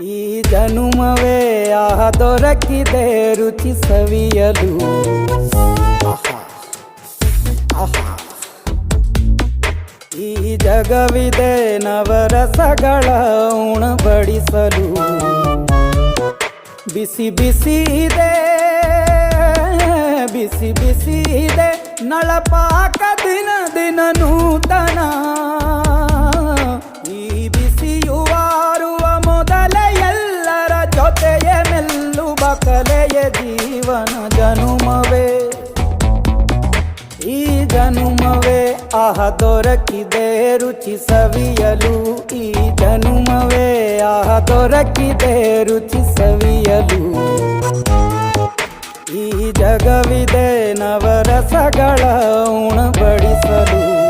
ಈ ಜನುಮವೇ ದೊರಕಿದೆ ರುಚಿ ಸವಿಯಲು. ಆಹಾ, ಆಹಾ. ಈ ಜಗವಿದೆ ನವರಸಗಳ ಉಣಬಡಿಸಲು. ಬಿಸಿ ಬಿಸಿ ಇದೆ, ಬಿಸಿ ಬಿಸಿ ಇದೆ ನಳಪಾಕ ದಿನ ದಿನ ನೂತನ. ಈ ಬಿಸಿಯುವಾರುವ ಮೊದಲೇ ಎಲ್ಲರ ಜೊತೆಯೇ ಮೆಲ್ಲುವ ಕಲೆಯ ಜೀವನ ಜನುಮವೇ. ಈ ಜನುಮವೇ ದೊರಕಿದೆ ರುಚಿ ಸವಿಯಲು. ಈ ಜನುಮವೇ ದೊರಕಿದೆ ರುಚಿ ಸವಿಯಲು. ಈ ಜಗವಿದೆ ನವರಸಗಳ ಉಣಬಡಿಸಲು.